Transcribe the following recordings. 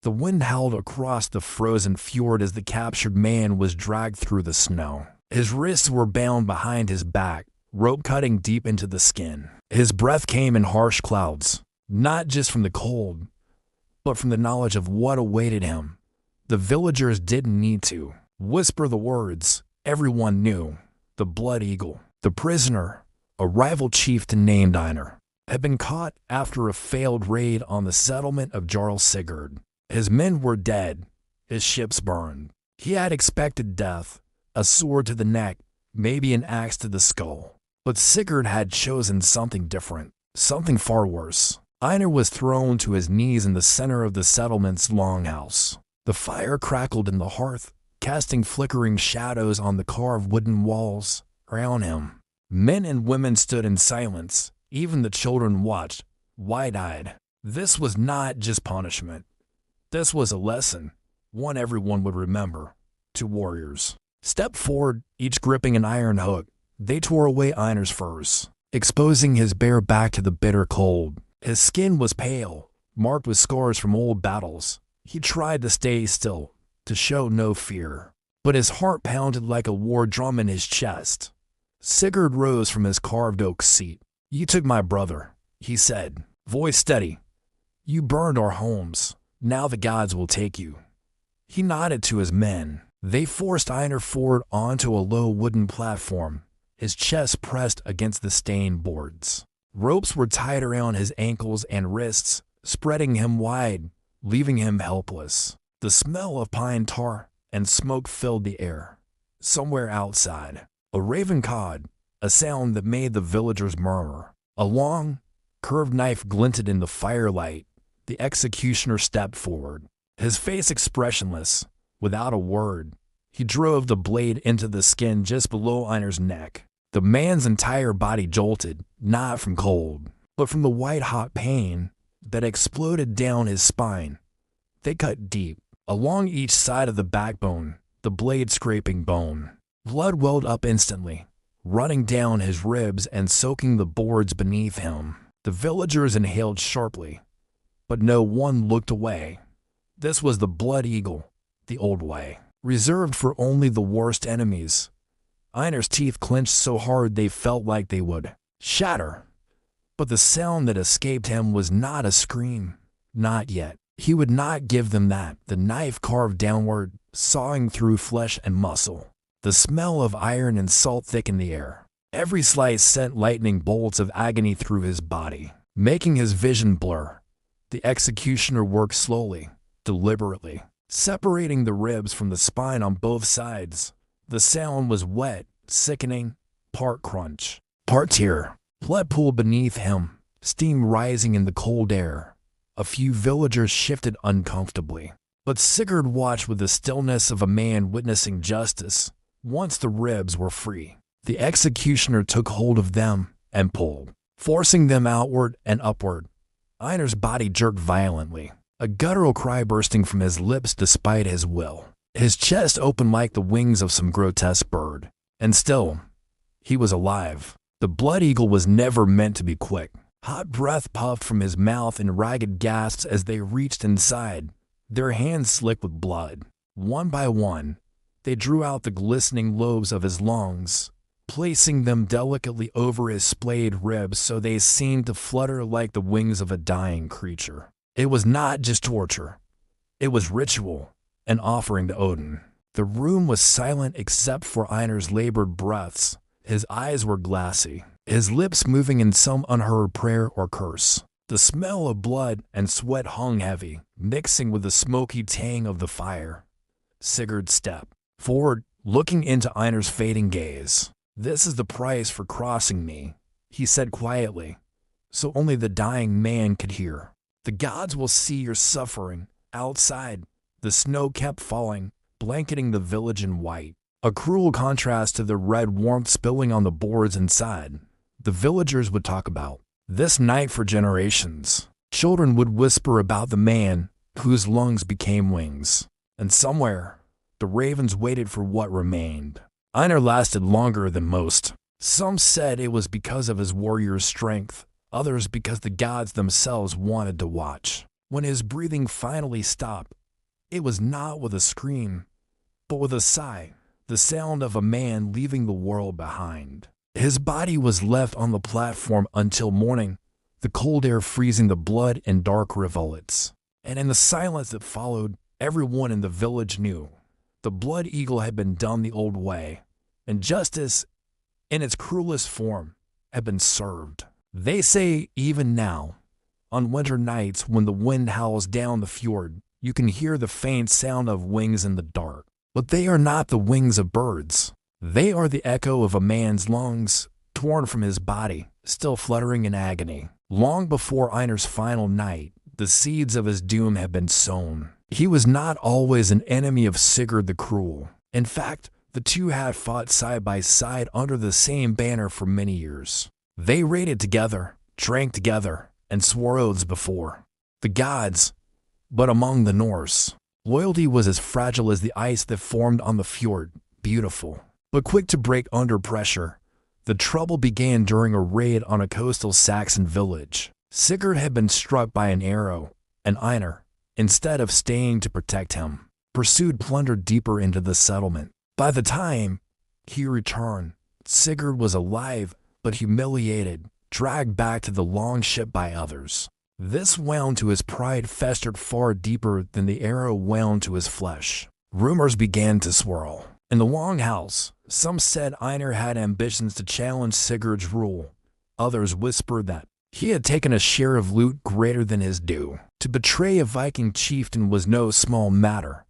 The wind howled across the frozen fjord as the captured man was dragged through the snow. His wrists were bound behind his back, rope cutting deep into the skin. His breath came in harsh clouds, not just from the cold, but from the knowledge of what awaited him. The villagers didn't need to whisper the words. Everyone knew. The Blood Eagle, the prisoner, a rival chieftain named Einar, had been caught after a failed raid on the settlement of Jarl Sigurd. His men were dead, his ships burned. He had expected death, a sword to the neck, maybe an axe to the skull. But Sigurd had chosen something different, something far worse. Einar was thrown to his knees in the center of the settlement's longhouse. The fire crackled in the hearth, casting flickering shadows on the carved wooden walls around him. Men and women stood in silence. Even the children watched, wide-eyed. This was not just punishment. This was a lesson, one everyone would remember. Two warriors stepped forward, each gripping an iron hook. They tore away Einar's furs, exposing his bare back to the bitter cold. His skin was pale, marked with scars from old battles. He tried to stay still, to show no fear, but his heart pounded like a war drum in his chest. Sigurd rose from his carved oak seat. "You took my brother," he said, voice steady. "You burned our homes. Now the gods will take you." He nodded to his men. They forced Einar forward onto a low wooden platform, his chest pressed against the stained boards. Ropes were tied around his ankles and wrists, spreading him wide, leaving him helpless. The smell of pine tar and smoke filled the air. Somewhere outside, a raven cawed, a sound that made the villagers murmur. A long, curved knife glinted in the firelight. The executioner stepped forward, his face expressionless. Without a word, he drove the blade into the skin just below Einar's neck. The man's entire body jolted, not from cold, but from the white-hot pain that exploded down his spine. They cut deep, along each side of the backbone, the blade scraping bone. Blood welled up instantly, running down his ribs and soaking the boards beneath him. The villagers inhaled sharply, but no one looked away. This was the Blood Eagle, the old way, reserved for only the worst enemies. Einar's teeth clenched so hard they felt like they would shatter. But the sound that escaped him was not a scream. Not yet. He would not give them that. The knife carved downward, sawing through flesh and muscle. The smell of iron and salt thickened the air. Every slice sent lightning bolts of agony through his body, making his vision blur. The executioner worked slowly, deliberately, separating the ribs from the spine on both sides. The sound was wet, sickening, part crunch, part tear. Blood pooled beneath him, steam rising in the cold air. A few villagers shifted uncomfortably, but Sigurd watched with the stillness of a man witnessing justice. Once the ribs were free, the executioner took hold of them and pulled, forcing them outward and upward. Einar's body jerked violently, a guttural cry bursting from his lips despite his will. His chest opened like the wings of some grotesque bird. And still, he was alive. The Blood Eagle was never meant to be quick. Hot breath puffed from his mouth in ragged gasps as they reached inside, their hands slick with blood. One by one, they drew out the glistening lobes of his lungs, placing them delicately over his splayed ribs so they seemed to flutter like the wings of a dying creature. It was not just torture. It was ritual, an offering to Odin. The room was silent except for Einar's labored breaths. His eyes were glassy, his lips moving in some unheard prayer or curse. The smell of blood and sweat hung heavy, mixing with the smoky tang of the fire. Sigurd stepped forward, looking into Einar's fading gaze. "This is the price for crossing me," he said quietly, so only the dying man could hear. "The gods will see your suffering." Outside, the snow kept falling, blanketing the village in white, a cruel contrast to the red warmth spilling on the boards inside. The villagers would talk about this night for generations. Children would whisper about the man whose lungs became wings. And somewhere, the ravens waited for what remained. Einar lasted longer than most. Some said it was because of his warrior's strength, others because the gods themselves wanted to watch. When his breathing finally stopped, it was not with a scream, but with a sigh, the sound of a man leaving the world behind. His body was left on the platform until morning, the cold air freezing the blood in dark rivulets. And in the silence that followed, everyone in the village knew the blood eagle had been done the old way, and justice, in its cruelest form, had been served. They say even now, on winter nights when the wind howls down the fjord, you can hear the faint sound of wings in the dark. But they are not the wings of birds. They are the echo of a man's lungs, torn from his body, still fluttering in agony. Long before Einar's final night, the seeds of his doom had been sown. He was not always an enemy of Sigurd the Cruel. In fact, the two had fought side by side under the same banner for many years. They raided together, drank together, and swore oaths before the gods, but among the Norse, loyalty was as fragile as the ice that formed on the fjord, beautiful, but quick to break under pressure. The trouble began during a raid on a coastal Saxon village. Sigurd had been struck by an arrow, and Einar, instead of staying to protect him, pursued plunder deeper into the settlement. By the time he returned, Sigurd was alive but humiliated, dragged back to the longship by others. This wound to his pride festered far deeper than the arrow wound to his flesh. Rumors began to swirl. In the longhouse, some said Einar had ambitions to challenge Sigurd's rule. Others whispered that he had taken a share of loot greater than his due. To betray a Viking chieftain was no small matter.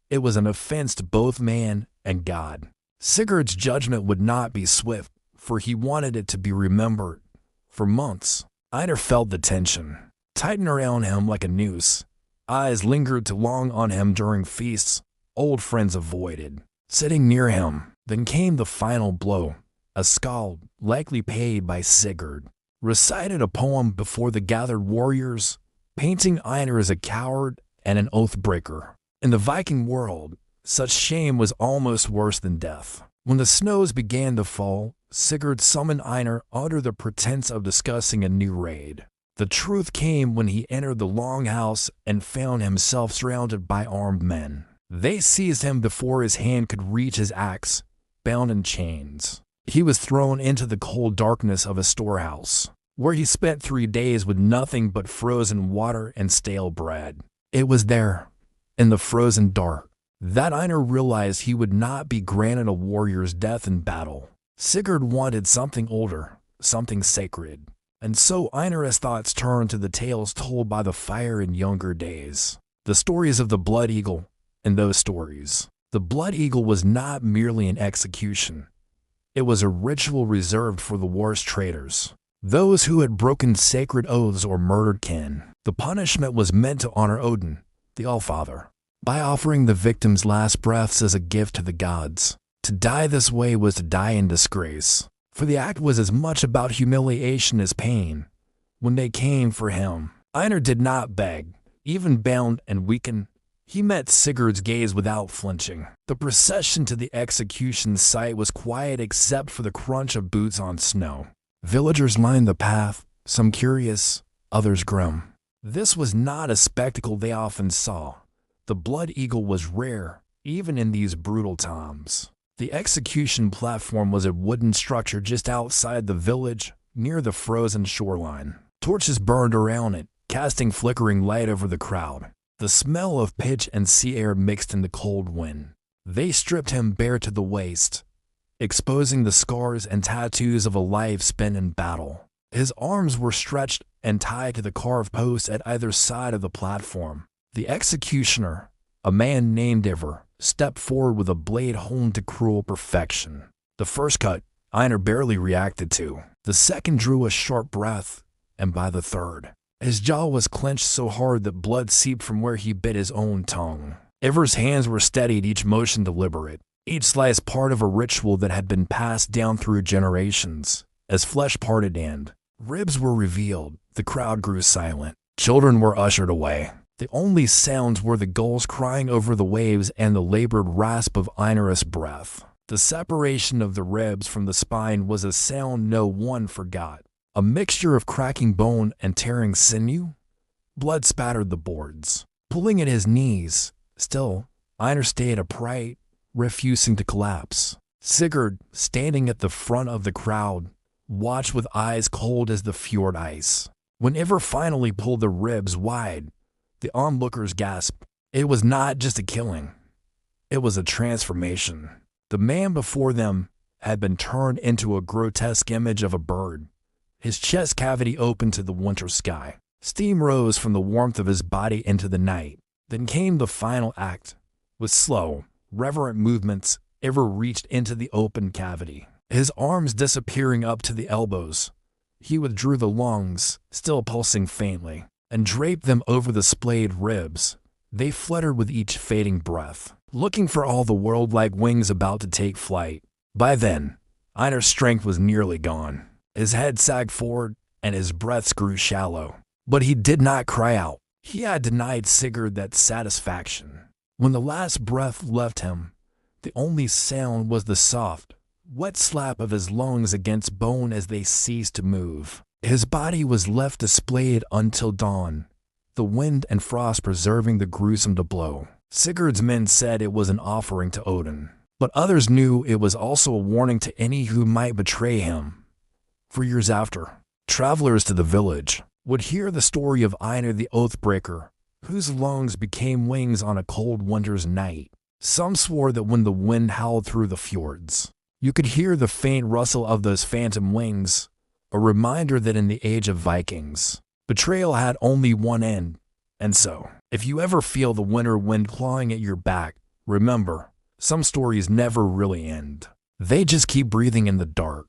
It was an offense to both man and God. Sigurd's judgment would not be swift, for he wanted it to be remembered. For months, Einar felt the tension tighten around him like a noose. Eyes lingered too long on him during feasts. Old friends avoided sitting near him. Then came the final blow. A skald, likely paid by Sigurd, recited a poem before the gathered warriors, painting Einar as a coward and an oath-breaker. In the Viking world, such shame was almost worse than death. When the snows began to fall, Sigurd summoned Einar under the pretense of discussing a new raid. The truth came when he entered the longhouse and found himself surrounded by armed men. They seized him before his hand could reach his axe, bound in chains. He was thrown into the cold darkness of a storehouse, where he spent 3 days with nothing but frozen water and stale bread. It was there, in the frozen dark, that Einar realized he would not be granted a warrior's death in battle. Sigurd wanted something older, something sacred. And so Einar's thoughts turned to the tales told by the fire in younger days. The stories of the Blood Eagle. In those stories, the Blood Eagle was not merely an execution. It was a ritual reserved for the worst traitors, those who had broken sacred oaths or murdered kin. The punishment was meant to honor Odin, the Allfather, by offering the victim's last breaths as a gift to the gods. To die this way was to die in disgrace, for the act was as much about humiliation as pain. When they came for him, Einar did not beg. Even bound and weakened, he met Sigurd's gaze without flinching. The procession to the execution site was quiet except for the crunch of boots on snow. Villagers lined the path, some curious, others grim. This was not a spectacle they often saw. The Blood Eagle was rare, even in these brutal times. The execution platform was a wooden structure just outside the village, near the frozen shoreline. Torches burned around it, casting flickering light over the crowd. The smell of pitch and sea air mixed in the cold wind. They stripped him bare to the waist, exposing the scars and tattoos of a life spent in battle. His arms were stretched and tied to the carved posts at either side of the platform. The executioner, a man named Ivar, stepped forward with a blade honed to cruel perfection. The first cut, Einar barely reacted to. The second drew a sharp breath, and by the third, his jaw was clenched so hard that blood seeped from where he bit his own tongue. Ivar's hands were steadied, each motion deliberate, each slice part of a ritual that had been passed down through generations. As flesh parted and ribs were revealed, the crowd grew silent. Children were ushered away. The only sounds were the gulls crying over the waves and the labored rasp of Einar's breath. The separation of the ribs from the spine was a sound no one forgot. A mixture of cracking bone and tearing sinew. Blood spattered the boards, pulling at his knees. Still, Einar stayed upright, refusing to collapse. Sigurd, standing at the front of the crowd, watched with eyes cold as the fjord ice. When Ivar finally pulled the ribs wide, the onlookers gasped. It was not just a killing. It was a transformation. The man before them had been turned into a grotesque image of a bird. His chest cavity opened to the winter sky. Steam rose from the warmth of his body into the night. Then came the final act. With slow, reverent movements, Ivar reached into the open cavity, his arms disappearing up to the elbows. He withdrew the lungs, still pulsing faintly, and draped them over the splayed ribs. They fluttered with each fading breath, looking for all the world like wings about to take flight. By then, Einar's strength was nearly gone. His head sagged forward, and his breaths grew shallow. But he did not cry out. He had denied Sigurd that satisfaction. When the last breath left him, the only sound was the soft, wet slap of his lungs against bone as they ceased to move. His body was left displayed until dawn, the wind and frost preserving the gruesome to blow. Sigurd's men said it was an offering to Odin, but others knew it was also a warning to any who might betray him. For years after, travelers to the village would hear the story of Einar the Oathbreaker, whose lungs became wings on a cold winter's night. Some swore that when the wind howled through the fjords, you could hear the faint rustle of those phantom wings, a reminder that in the age of Vikings, betrayal had only one end. And so, if you ever feel the winter wind clawing at your back, remember, some stories never really end. They just keep breathing in the dark.